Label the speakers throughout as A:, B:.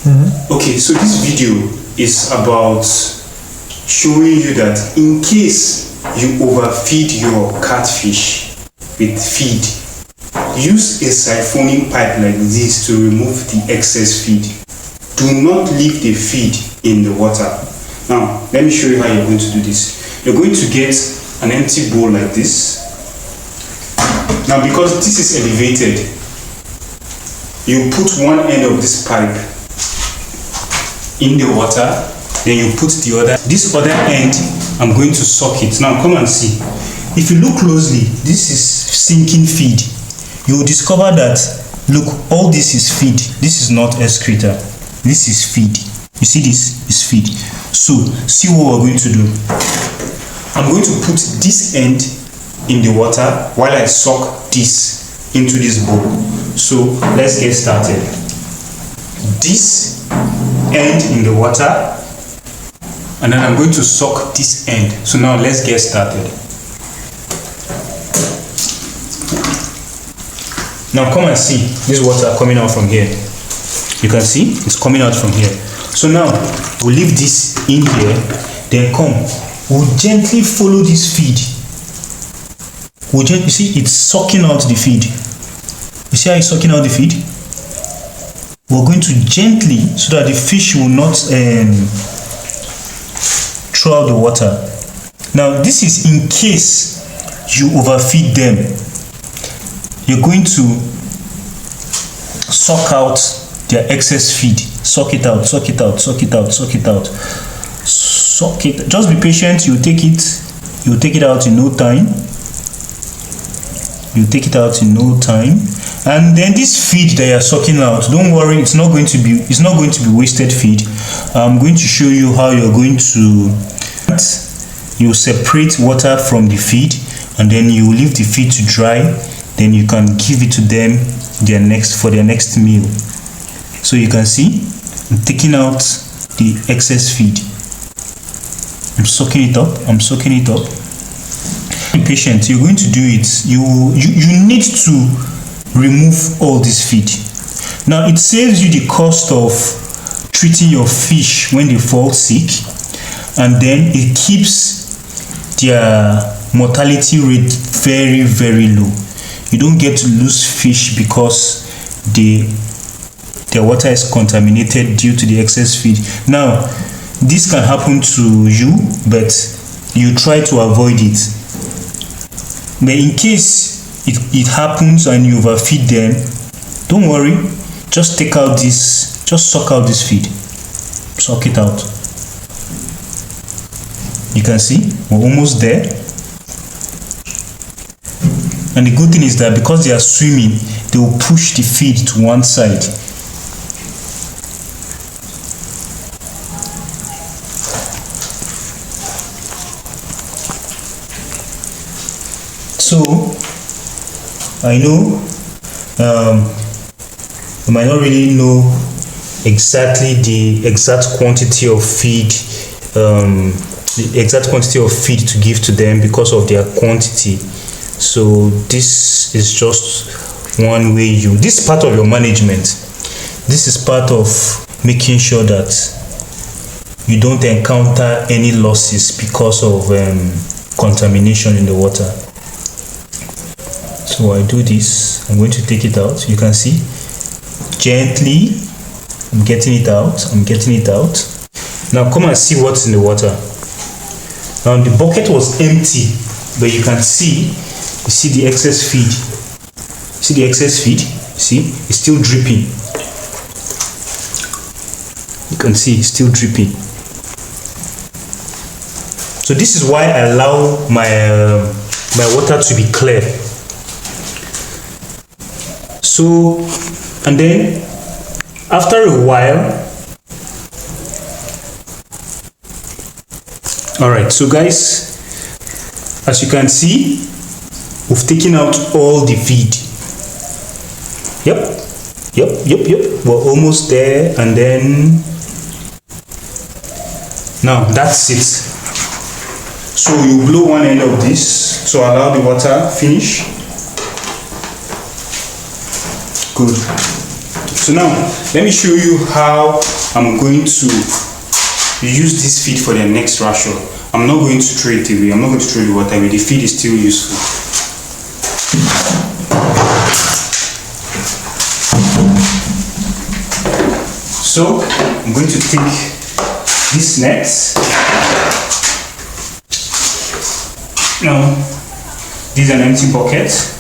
A: Okay, so this video is about showing you that in case you overfeed your catfish with feed, use a siphoning pipe like this to remove the excess feed. Do not leave the feed in the water. Now, let me show you how you're going to do this. You're going to get an empty bowl like this. Now, because this is elevated, you put one end of this pipe in the water, then you put the other. This other end, I'm going to suck it. Now, come and see. If you look closely, this is sinking feed. You will discover that, look, all this is feed. This is not excreta. This is feed. You see, this is feed. So, see what we're going to do. I'm going to put this end in the water while I suck this into this bowl. So, let's get started. This end in the water, and then I'm going to suck this end. So now let's get started. Now come and see this water coming out from here. You can see it's coming out from here. So now we'll leave this in here, then come, we'll gently follow this feed. You see it's sucking out the feed. You see how it's sucking out the feed? We're going to gently, so that the fish will not throw out the water. Now this is in case you overfeed them. You're going to suck out their excess feed. Suck it out, suck it out, suck it out, suck it out. Suck it. Just be patient, you'll take it out in no time. You take it out in no time, and then this feed that you're sucking out, don't worry, it's not going to be wasted feed. I'm going to show you how you're going to separate water from the feed, and then you leave the feed to dry, then you can give it to them for their next meal. So you can see I'm taking out the excess feed. I'm soaking it up. Be patient, you're going to do it. You need to remove all this feed. Now it saves you the cost of treating your fish when they fall sick, and then it keeps their mortality rate very, very low. You don't get to lose fish because their water is contaminated due to the excess feed. Now this can happen to you, but you try to avoid it. But in case it happens and you overfeed them, don't worry, just take out this, just suck out this feed. Suck it out. You can see we're almost there. And the good thing is that because they are swimming, they will push the feed to one side. So I know you might not really know exactly the exact quantity of feed, to give to them because of their quantity. So this is just one way this is part of your management. This is part of making sure that you don't encounter any losses because of contamination in the water. So I do this, I'm going to take it out. You can see gently I'm getting it out. Now come and see what's in the water. Now the bucket was empty, but you can see, you see the excess feed. See the excess feed? See, it's still dripping. You can see it's still dripping. So this is why I allow my water to be clear. So, and then after a while, all right, so guys, as you can see, we've taken out all the feed. Yep, we're almost there. And then now that's it. So you blow one end of this to allow the water finish. Good. So now let me show you how I'm going to use this feed for the next ration. I'm not going to throw it away. I'm not going to throw the water away. The feed is still useful. So I'm going to take this net. Now this is an empty bucket.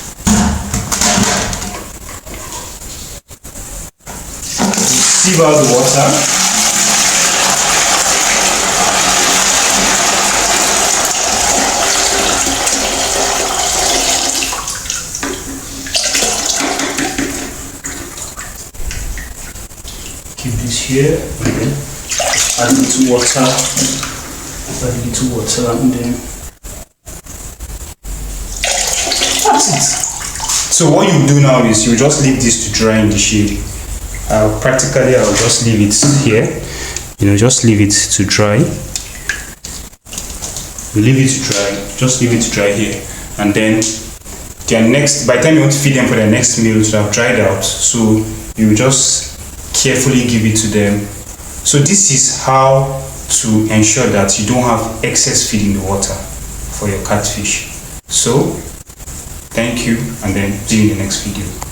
A: Sieve out the water. Keep this here, and then add a little water, and then that's it. So what you do now is you just leave this to dry in the shade. I'll just leave it here, just leave it to dry. You leave it to dry, just leave it to dry here, and then by the time you want to feed them for their next meal, it will have dried out. So you just carefully give it to them. So this is how to ensure that you don't have excess feed in the water for your catfish. So thank you, and then see you in the next video.